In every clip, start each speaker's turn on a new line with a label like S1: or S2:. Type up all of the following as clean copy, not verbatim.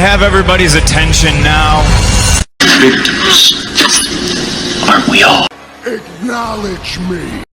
S1: have everybody's attention now?
S2: Victims, aren't we all?
S3: Acknowledge me.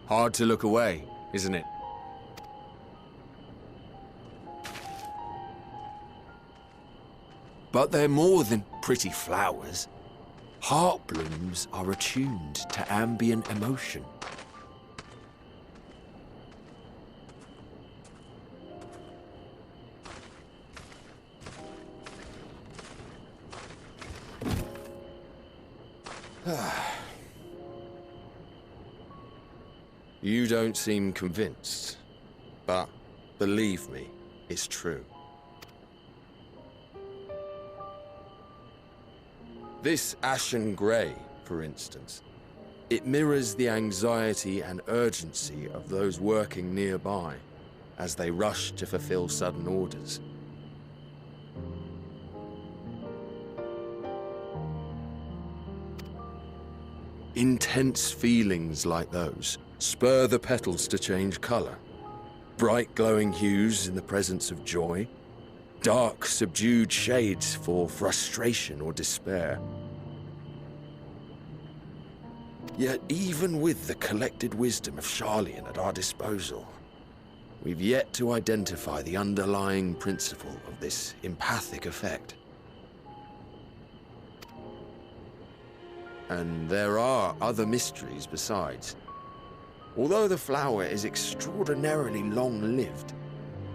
S4: Hard to look away, isn't it? But they're more than pretty flowers. Heart blooms are attuned to ambient emotion. You don't seem convinced, but believe me, it's true. This ashen grey, for instance, it mirrors the anxiety and urgency of those working nearby as they rush to fulfill sudden orders. Intense feelings like those spur the petals to change color. Bright glowing hues in the presence of joy. Dark, subdued shades for frustration or despair. Yet even with the collected wisdom of Charlian at our disposal, we've yet to identify the underlying principle of this empathic effect. And there are other mysteries besides. Although the flower is extraordinarily long-lived,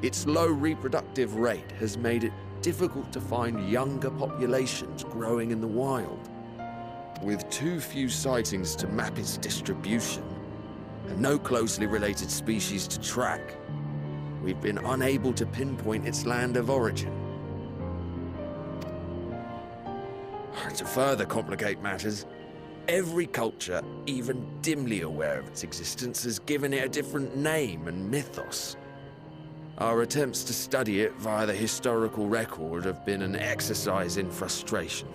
S4: its low reproductive rate has made it difficult to find younger populations growing in the wild. With too few sightings to map its distribution, and no closely related species to track, we've been unable to pinpoint its land of origin. To further complicate matters, every culture, even dimly aware of its existence, has given it a different name and mythos. Our attempts to study it via the historical record have been an exercise in frustration.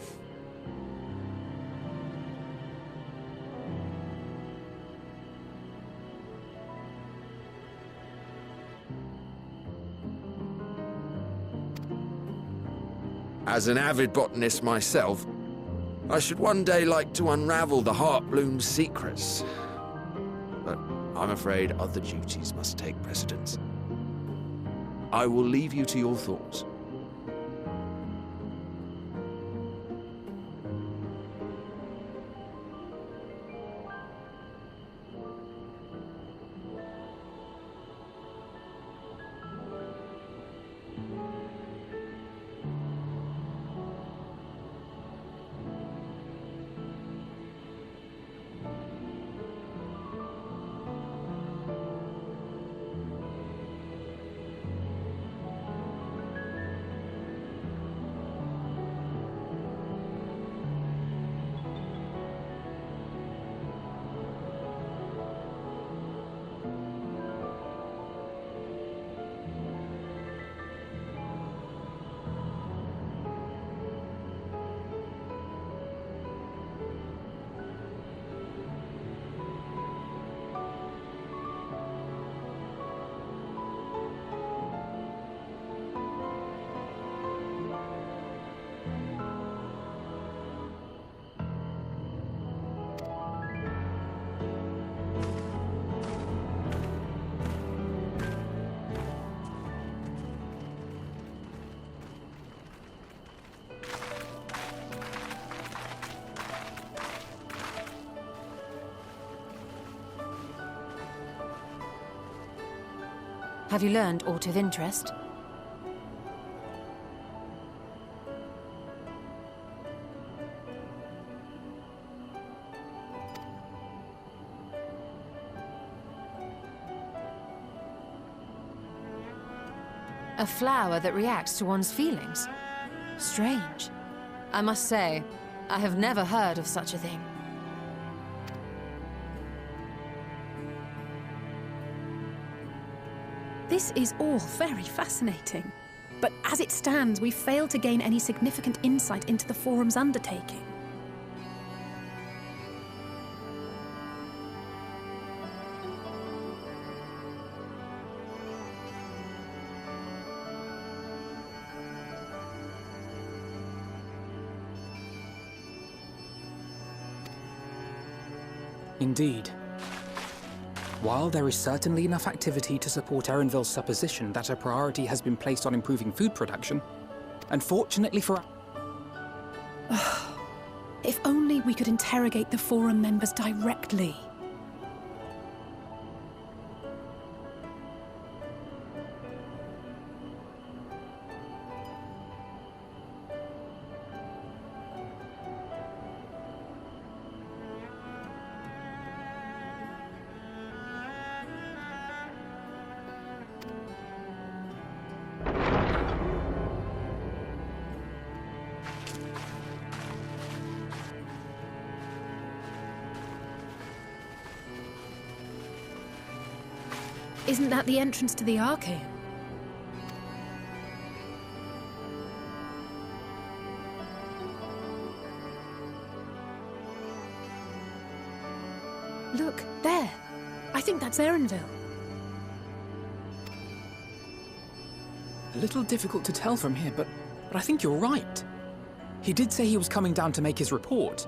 S4: As an avid botanist myself, I should one day like to unravel the Heartbloom's secrets. But I'm afraid other duties must take precedence. I will leave you to your thoughts.
S5: Have you learned aught of interest? A flower that reacts to one's feelings? Strange. I must say, I have never heard of such a thing.
S6: This is all very fascinating. But as it stands, we've failed to gain any significant insight into the Forum's undertaking.
S7: Indeed. While there is certainly enough activity to support Erenville's supposition that a priority has been placed on improving food production, unfortunately for...
S6: If only we could interrogate the Forum members directly. Isn't that the entrance to the Archaeum? Look, there. I think that's Erenville.
S7: A little difficult to tell from here, but I think you're right. He did say he was coming down to make his report.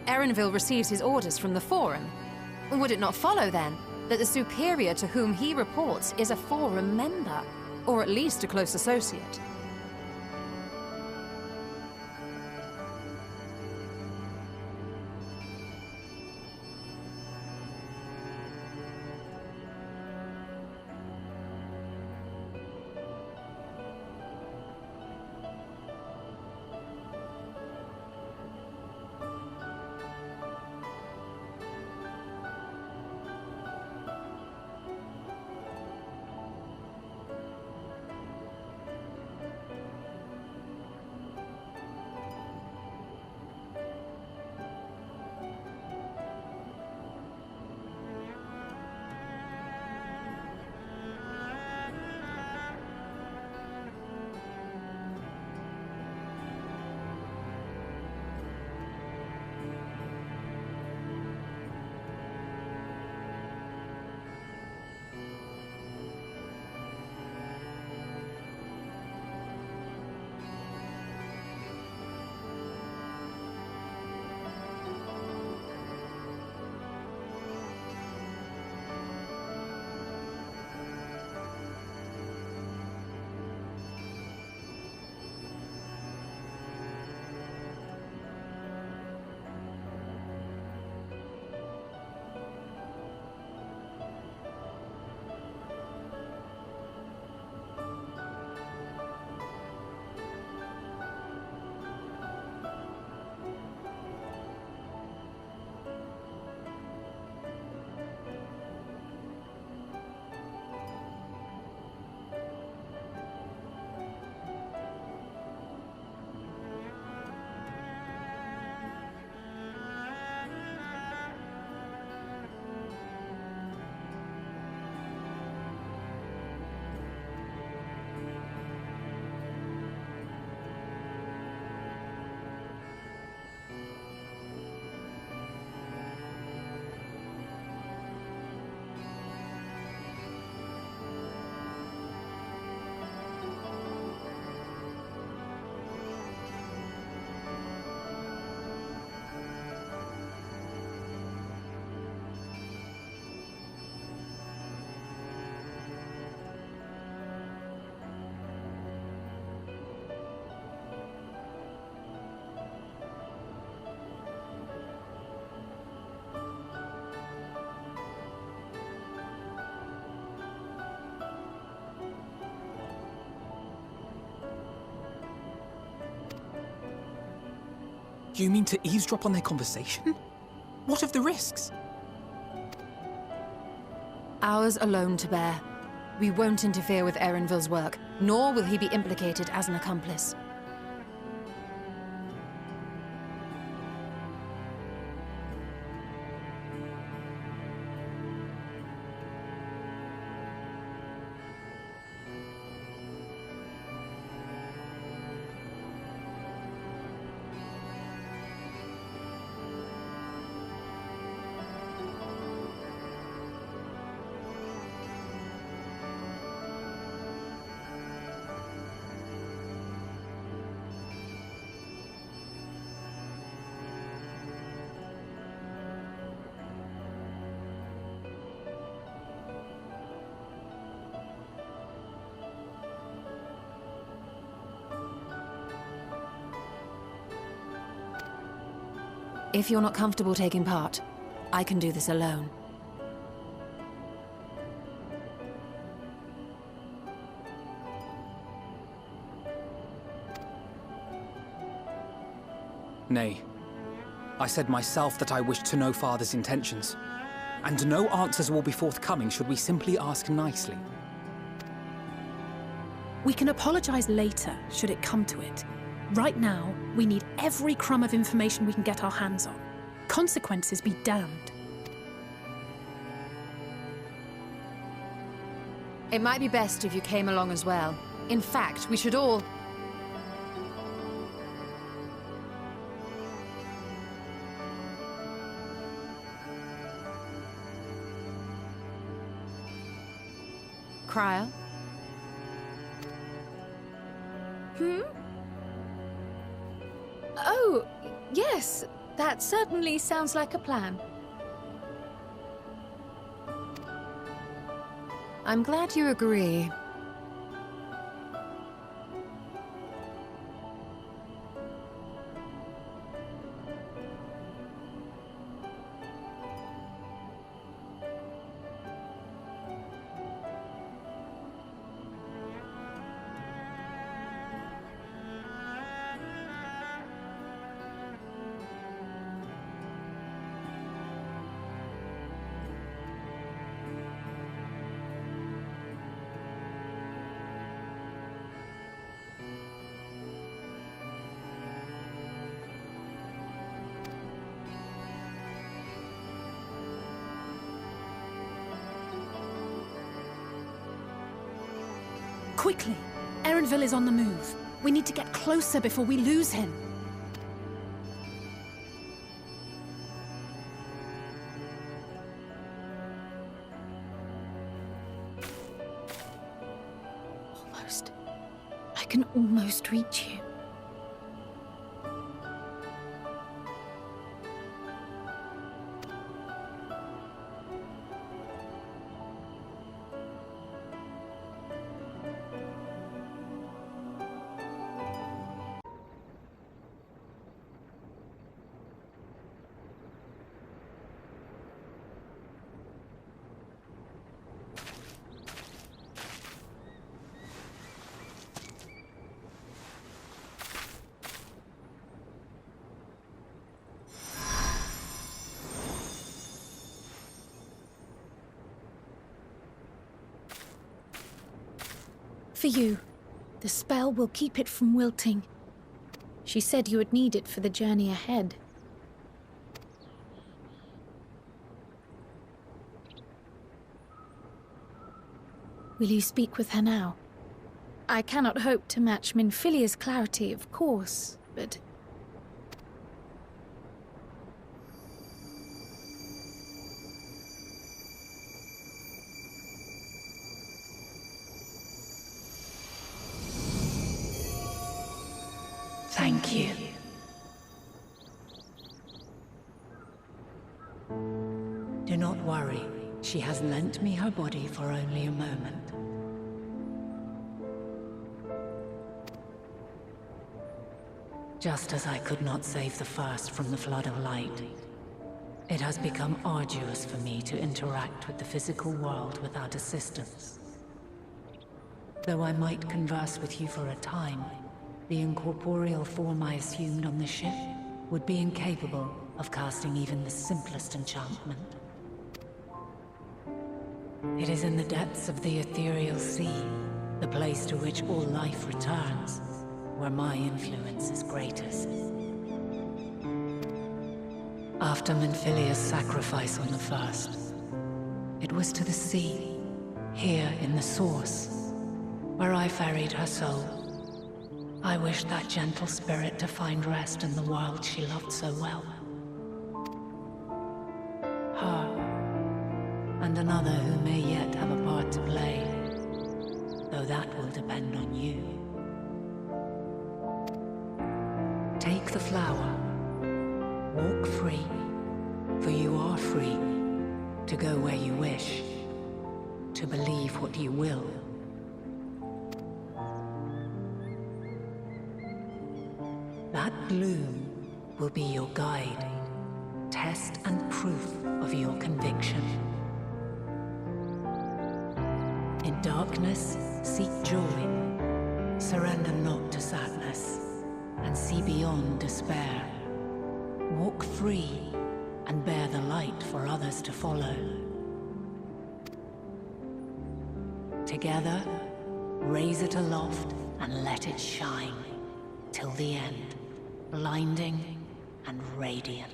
S5: Erenville receives his orders from the Forum. Would it not follow, then, that the superior to whom he reports is a Forum member, or at least a close associate?
S7: You mean to eavesdrop on their conversation? What of the risks?
S5: Ours alone to bear. We won't interfere with Erenville's work, nor will he be implicated as an accomplice. If you're not comfortable taking part, I can do this alone.
S7: Nay. I said myself that I wished to know Father's intentions. And no answers will be forthcoming should we simply ask nicely.
S6: We can apologize later, should it come to it. Right now, we need every crumb of information we can get our hands on. Consequences be damned.
S5: It might be best if you came along as well. In fact, we should all... Cryer?
S8: Oh, yes. That certainly sounds like a plan.
S5: I'm glad you agree.
S6: Quickly! Erenville is on the move. We need to get closer before we lose him.
S8: Almost. I can almost reach you. For you. The spell will keep it from wilting. She said you would need it for the journey ahead. Will you speak with her now? I cannot hope to match Minfilia's clarity, of course, but...
S9: Thank you. Do not worry. She has lent me her body for only a moment. Just as I could not save the first from the flood of light, it has become arduous for me to interact with the physical world without assistance. Though I might converse with you for a time, the incorporeal form I assumed on the ship would be incapable of casting even the simplest enchantment. It is in the depths of the ethereal sea, the place to which all life returns, where my influence is greatest. After Minfilia's sacrifice on the first, it was to the sea, here in the source, where I ferried her soul. I wished that gentle spirit to find rest in the world she loved so well. Her, and another who may yet have a part to play, though that will depend on you. Take the flower, walk free, for you are free, to go where you wish, to believe what you will. That bloom will be your guide, test and proof of your conviction. In darkness, seek joy, surrender not to sadness, and see beyond despair. Walk free, and bear the light for others to follow. Together, raise it aloft and let it shine, till the end, blinding and radiant.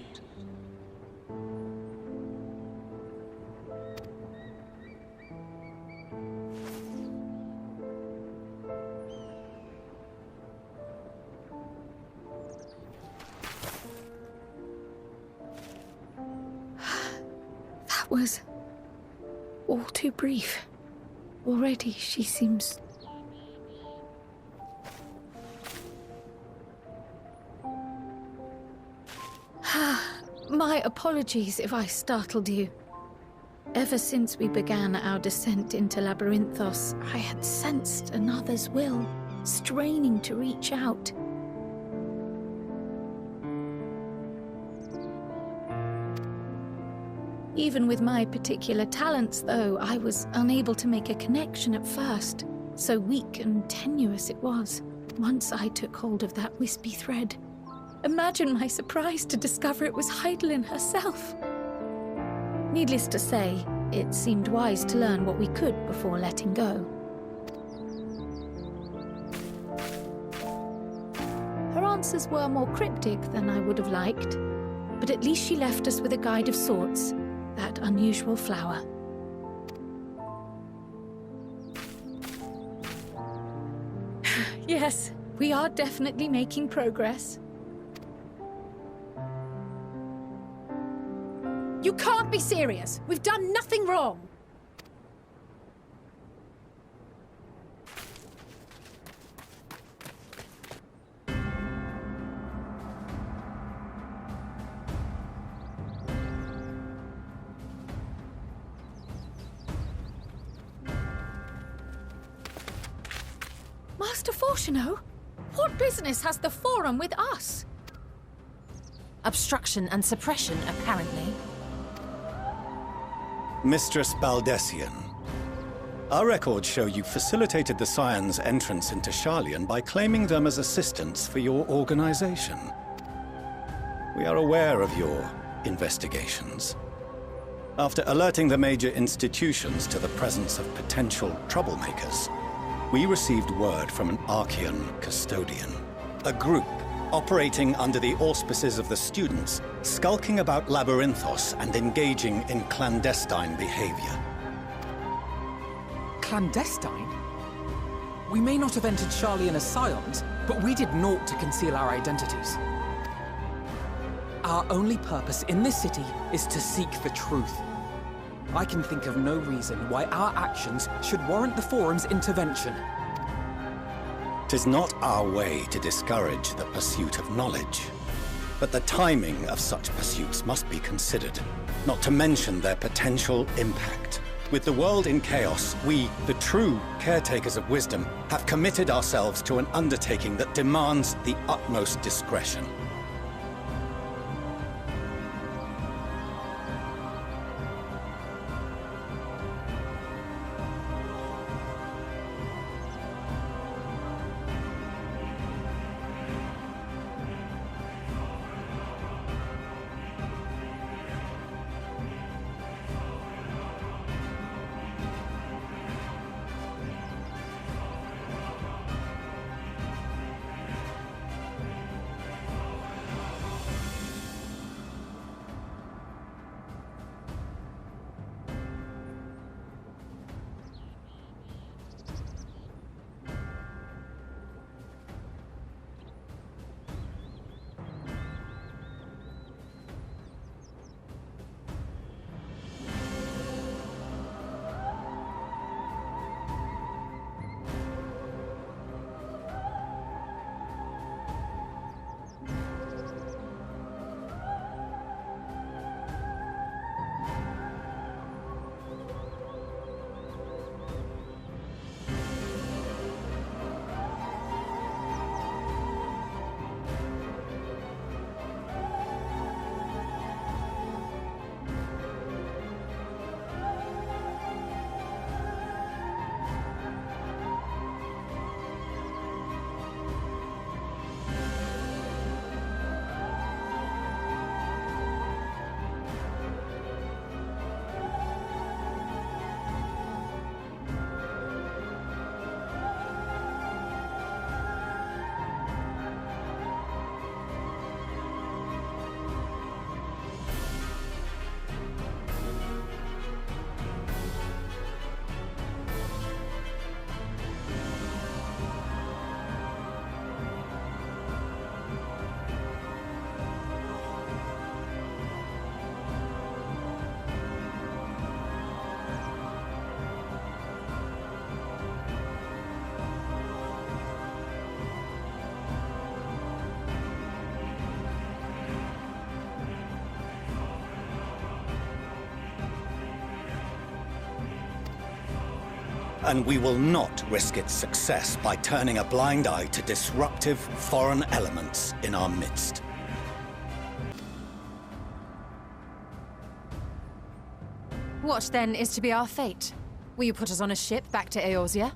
S8: That was all too brief. Already she seems... My apologies if I startled you. Ever since we began our descent into Labyrinthos, I had sensed another's will, straining to reach out. Even with my particular talents, though, I was unable to make a connection at first. So weak and tenuous it was, once I took hold of that wispy thread. Imagine my surprise to discover it was Heidelin herself. Needless to say, it seemed wise to learn what we could before letting go. Her answers were more cryptic than I would have liked, but at least she left us with a guide of sorts, that unusual flower. Yes, we are definitely making progress.
S6: You can't be serious! We've done nothing wrong!
S8: Master Fortuno, what business has the Forum with us?
S5: Obstruction and suppression, apparently.
S10: Mistress Baldessian, our records show you facilitated the Scions' entrance into Sharlayan by claiming them as assistants for your organization. We are aware of your investigations. After alerting the major institutions to the presence of potential troublemakers, we received word from an Archean custodian, a group operating under the auspices of the students, skulking about Labyrinthos and engaging in clandestine behavior.
S7: Clandestine? We may not have entered Sharlayan as Scions, but we did naught to conceal our identities. Our only purpose in this city is to seek the truth. I can think of no reason why our actions should warrant the Forum's intervention.
S10: 'Tis not our way to discourage the pursuit of knowledge, but the timing of such pursuits must be considered, not to mention their potential impact. With the world in chaos, we, the true caretakers of wisdom, have committed ourselves to an undertaking that demands the utmost discretion. and we will not risk its success by turning a blind eye to disruptive foreign elements in our midst.
S5: What, then, is to be our fate? Will you put us on a ship back to Eorzea?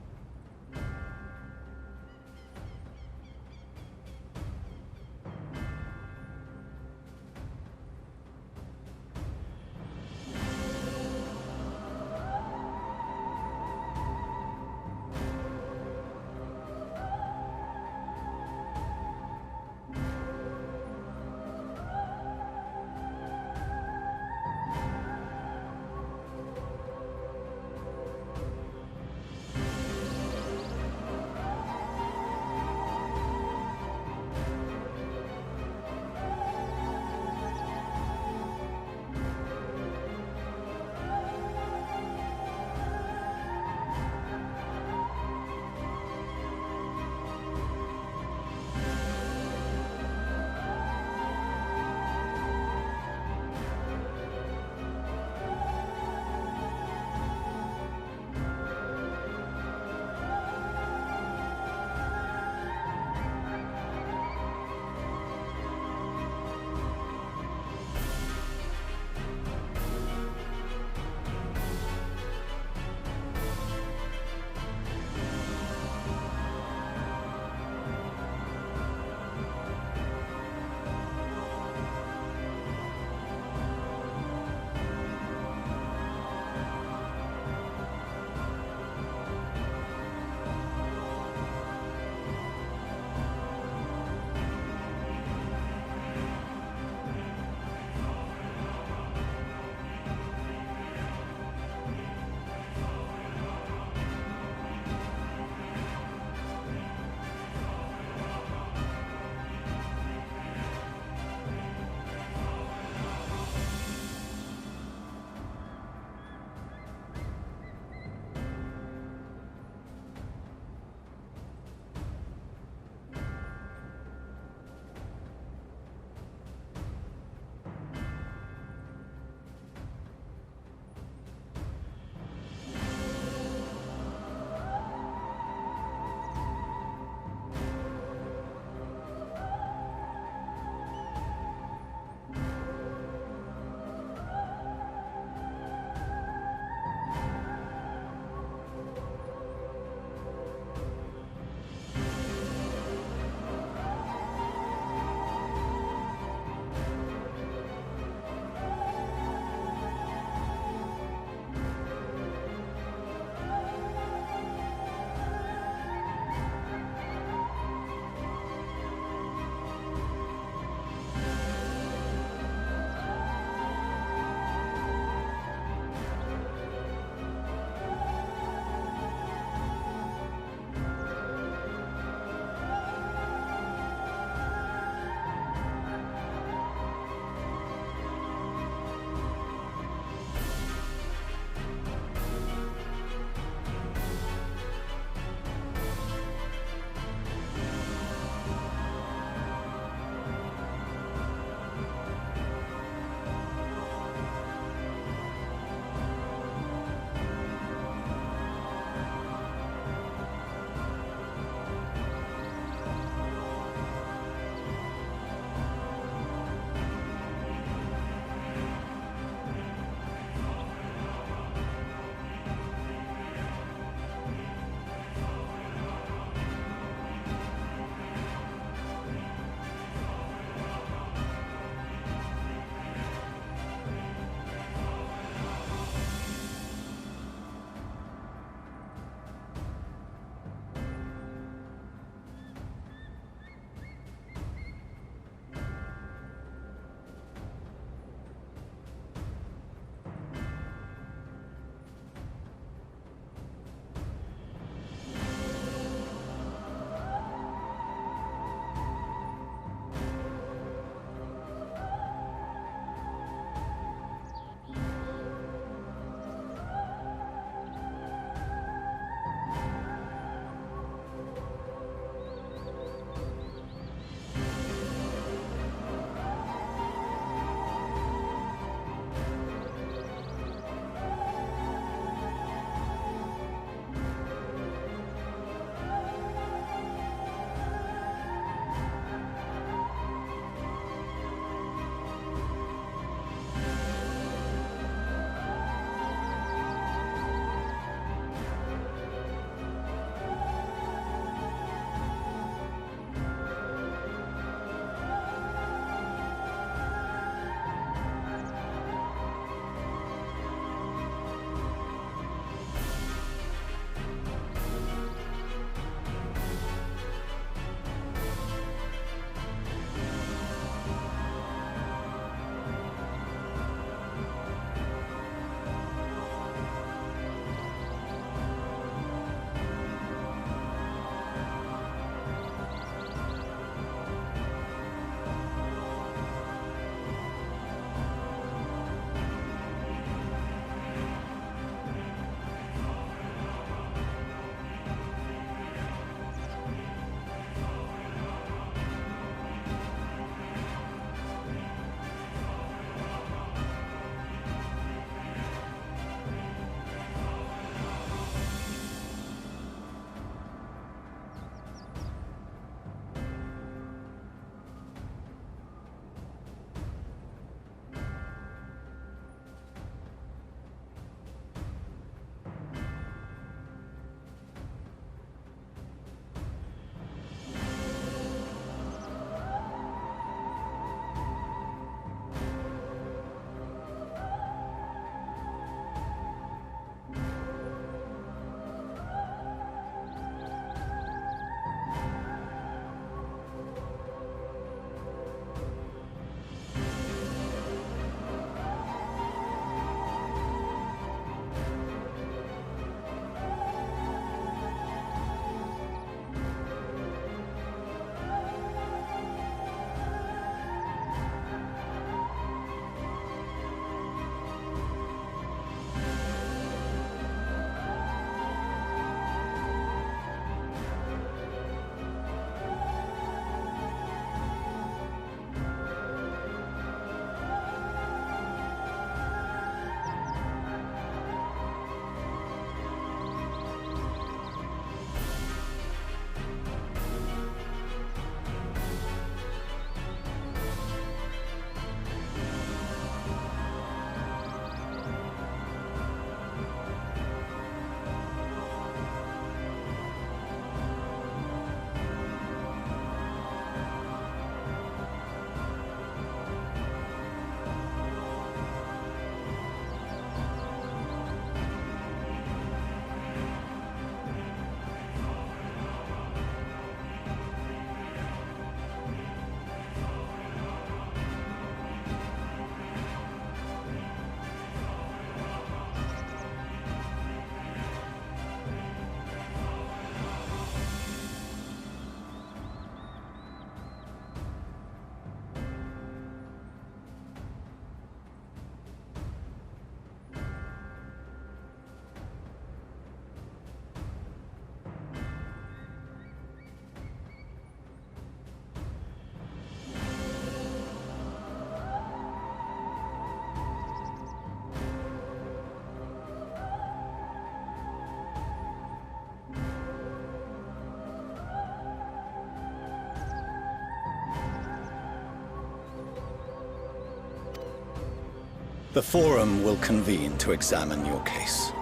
S10: The Forum will convene to examine your case.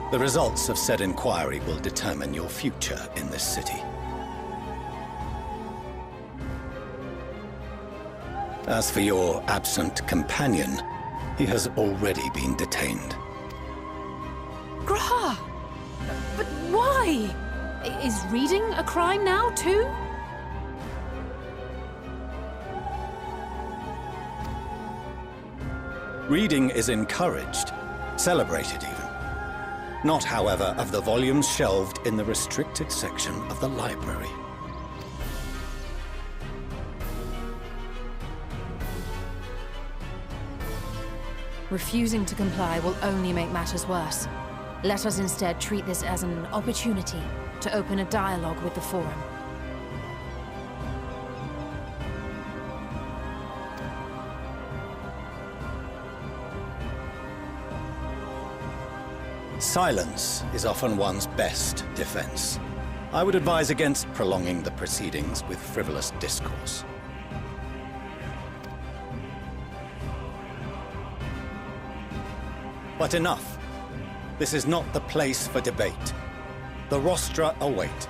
S10: The results of said inquiry will determine your future in this city. As for your absent companion, he has already been detained.
S6: Graha! But why? Is reading a crime now, too?
S10: Reading is encouraged, celebrated even. Not, however, of the volumes shelved in the restricted section of the library.
S5: Refusing to comply will only make matters worse. Let us instead treat this as an opportunity to open a dialogue with the Forum.
S10: Silence is often one's best defense. I would advise against prolonging the proceedings with frivolous discourse. But enough. This is not the place for debate. The rostra await.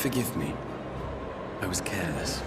S11: Forgive me. I was careless.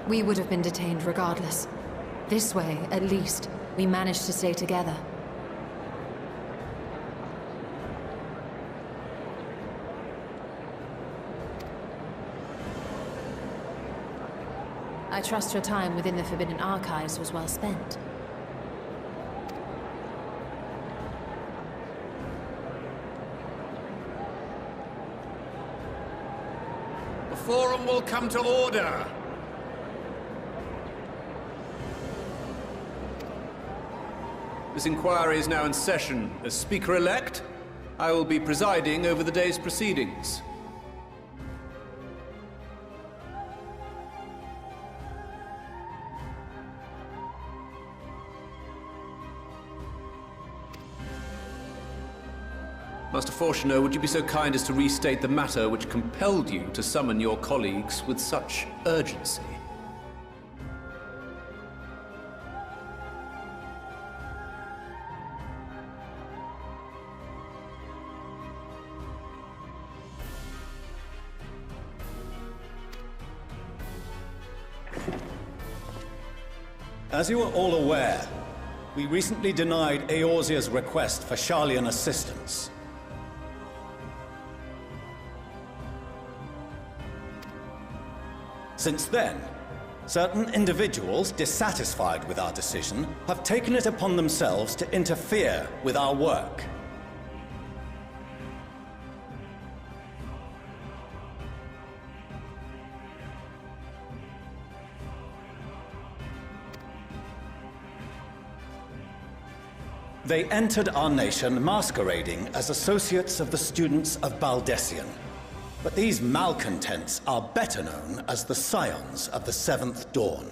S5: We would have been detained regardless. This way, at least, we managed to stay together. I trust your time within the Forbidden Archives was well spent.
S12: The Forum will come to order! This inquiry is now in session. As Speaker-elect, I will be presiding over the day's proceedings. Master Fortuner, would you be so kind as to restate the matter which compelled you to summon your colleagues with such urgency?
S10: As you are all aware, we recently denied Eorzea's request for Sharlayan assistance. Since then, certain individuals dissatisfied with our decision have taken it upon themselves to interfere with our work. They entered our nation masquerading as associates of the students of Baldessian. But these malcontents are better known as the Scions of the Seventh Dawn.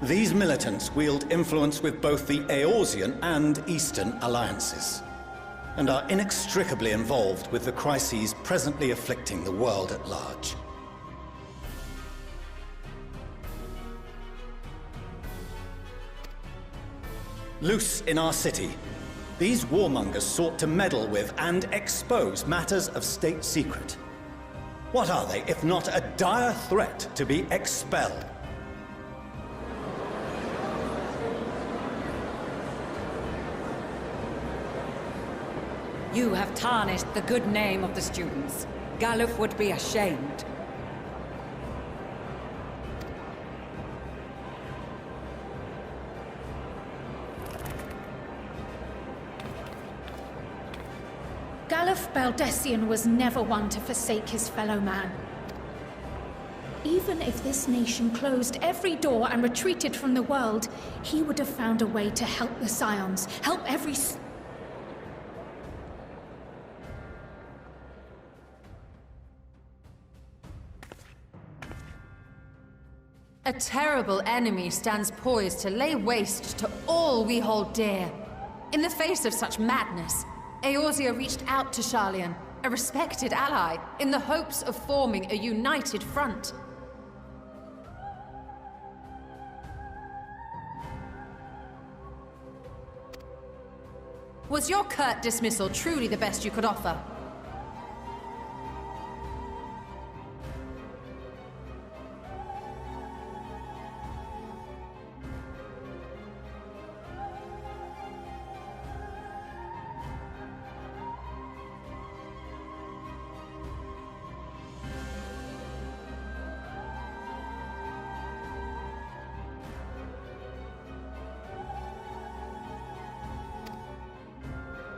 S10: These militants wield influence with both the Eorzean and Eastern alliances, and are inextricably involved with the crises presently afflicting the world at large. Loose in our city, these warmongers sought to meddle with and expose matters of state secret. What are they, if not a dire threat to be expelled?
S13: You have tarnished the good name of the students. Galuf would be ashamed.
S8: Galuf Baldessian was never one to forsake his fellow man. Even if this nation closed every door and retreated from the world, he would have found a way to help the Scions, help every...
S5: A terrible enemy stands poised to lay waste to all we hold dear. In the face of such madness, Eorzea reached out to Sharlayan, a respected ally, in the hopes of forming a united front. Was your curt dismissal truly the best you could offer?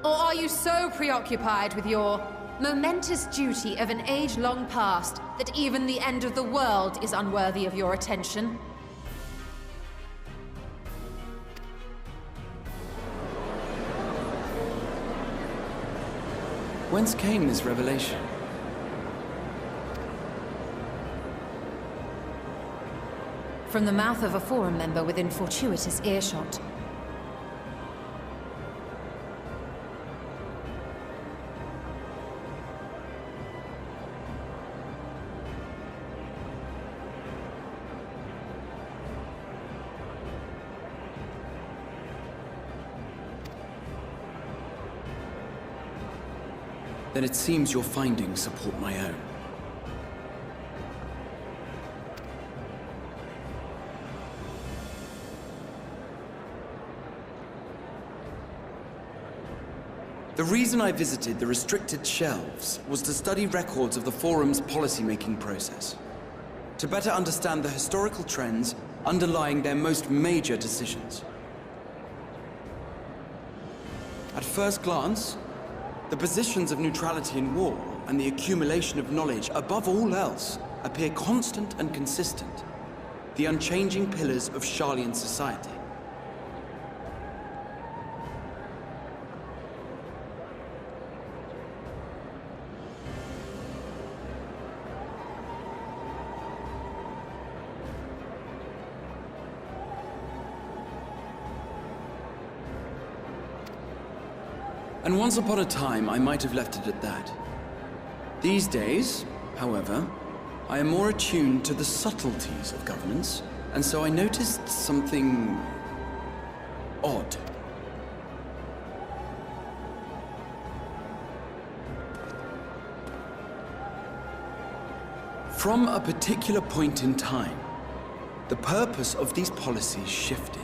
S5: Or are you so preoccupied with your momentous duty of an age long past that even the end of the world is unworthy of your attention?
S11: Whence came this revelation?
S5: From the mouth of a Forum member within fortuitous earshot.
S11: Then it seems your findings support my own. The reason I visited the restricted shelves was to study records of the Forum's policymaking process, to better understand the historical trends underlying their most major decisions. At first glance, the positions of neutrality in war and the accumulation of knowledge above all else appear constant and consistent, the unchanging pillars of Sharlayan society. And once upon a time, I might have left it at that. These days, however, I am more attuned to the subtleties of governance, and so I noticed something odd. From a particular point in time, the purpose of these policies shifted.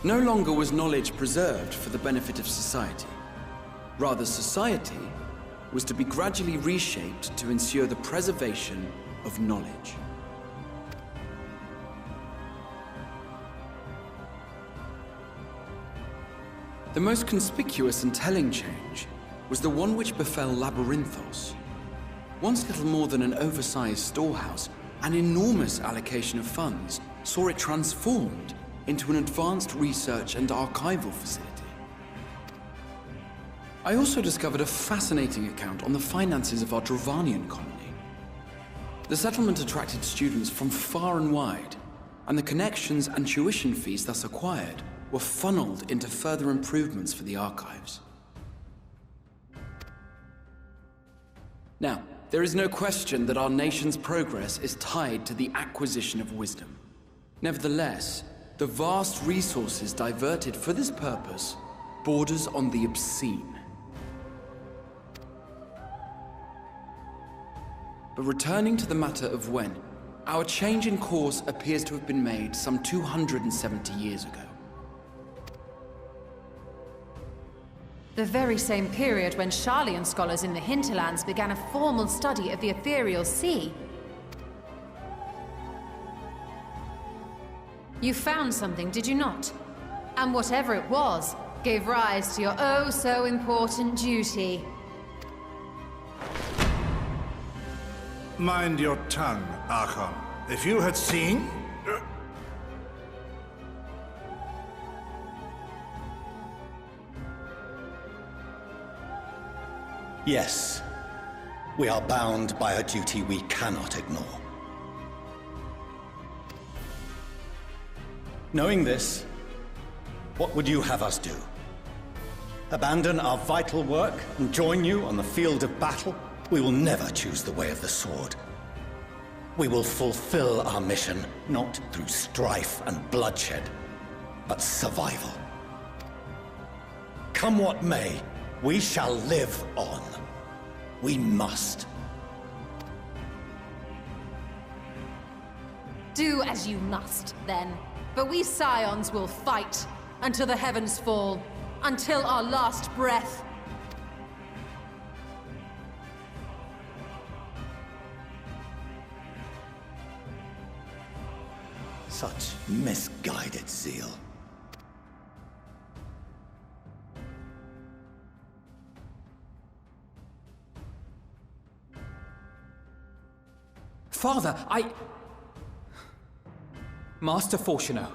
S11: No longer was knowledge preserved for the benefit of society. Rather, society was to be gradually reshaped to ensure the preservation of knowledge. The most conspicuous and telling change was the one which befell Labyrinthos. Once little more than an oversized storehouse, an enormous allocation of funds saw it transformed into an advanced research and archival facility. I also discovered a fascinating account on the finances of our Dravanian colony. The settlement attracted students from far and wide, and the connections and tuition fees thus acquired were funneled into further improvements for the archives. Now, there is no question that our nation's progress is tied to the acquisition of wisdom. Nevertheless, the vast resources diverted for this purpose borders on the obscene. But returning to the matter of when, our change in course appears to have been made some 270 years ago.
S5: The very same period when Sharlayan scholars in the hinterlands began a formal study of the ethereal sea. You found something, did you not? And whatever it was, gave rise to your oh-so-important duty.
S3: Mind your tongue, Archon. If you had seen...
S10: Yes. We are bound by a duty we cannot ignore. Knowing this, what would you have us do? Abandon our vital work and join you on the field of battle? We will never choose the way of the sword. We will fulfill our mission, not through strife and bloodshed, but survival. Come what may, we shall live on. We must.
S5: Do as you must, then. But we Scions will fight until the heavens fall, until our last breath.
S3: Such misguided zeal.
S7: Father, Master Fortuno,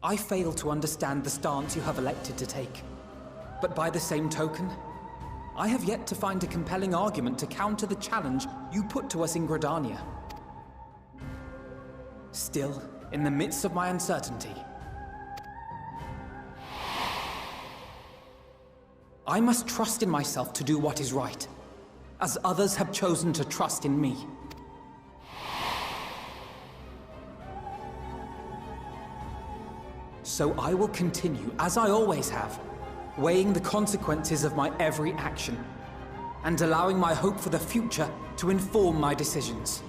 S7: I fail to understand the stance you have elected to take. But by the same token, I have yet to find a compelling argument to counter the challenge you put to us in Gridania. Still, in the midst of my uncertainty, I must trust in myself to do what is right, as others have chosen to trust in me. So I will continue, as I always have, weighing the consequences of my every action, and allowing my hope for the future to inform my decisions.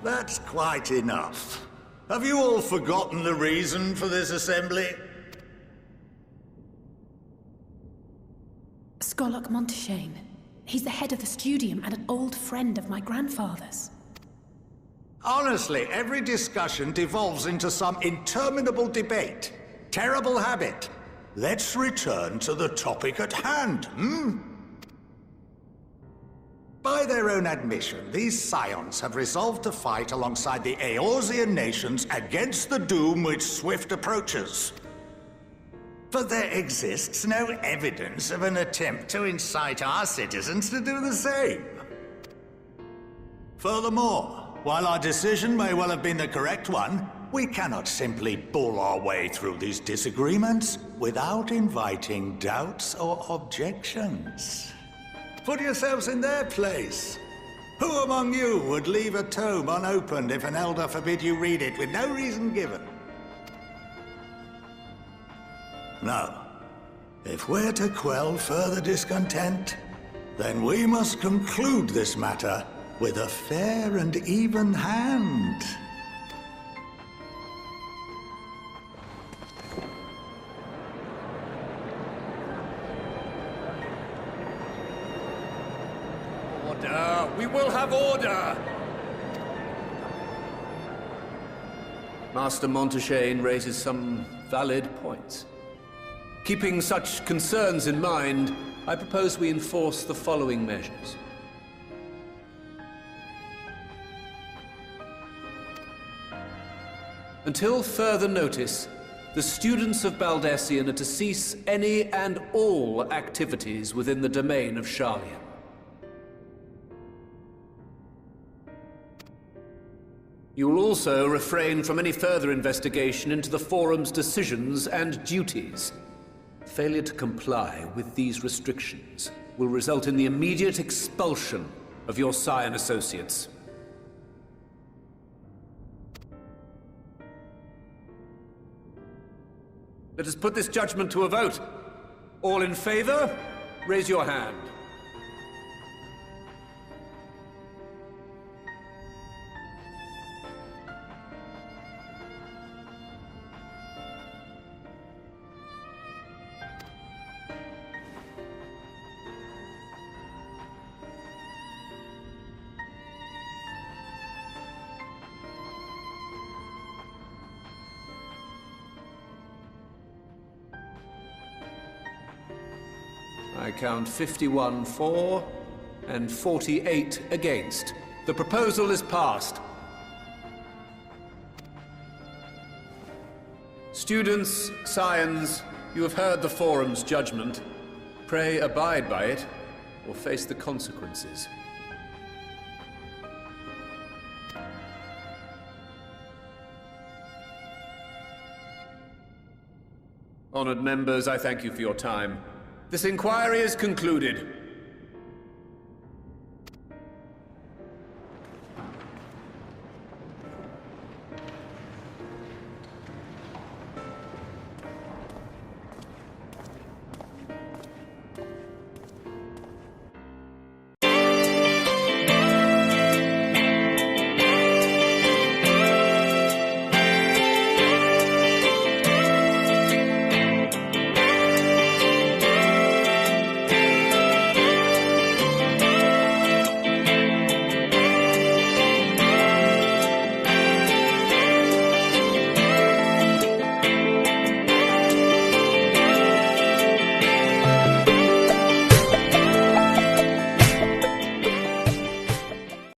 S3: That's quite enough. Have you all forgotten the reason for this assembly?
S6: Skolok Monteshane. He's the head of the Studium and an old friend of my grandfather's.
S3: Honestly, every discussion devolves into some interminable debate. Terrible habit. Let's return to the topic at hand, By their own admission, these scions have resolved to fight alongside the Eorzean nations against the doom which swift approaches. But there exists no evidence of an attempt to incite our citizens to do the same. Furthermore, while our decision may well have been the correct one, we cannot simply bull our way through these disagreements without inviting doubts or objections. Put yourselves in their place. Who among you would leave a tome unopened if an elder forbid you read it with no reason given? Now, if we're to quell further discontent, then we must conclude this matter with a fair and even hand.
S12: Order! We will have order! Master Monteshane raises some valid points. Keeping such concerns in mind, I propose we enforce the following measures. Until further notice, the students of Baldesion are to cease any and all activities within the domain of Sharlayan. You will also refrain from any further investigation into the Forum's decisions and duties. Failure to comply with these restrictions will result in the immediate expulsion of your Scion associates. Let us put this judgment to a vote. All in favor, raise your hand. I count 51 for and 48 against. The proposal is passed. Students, scions, you have heard the Forum's judgment. Pray abide by it, or face the consequences. Honored members, I thank you for your time. This inquiry is concluded.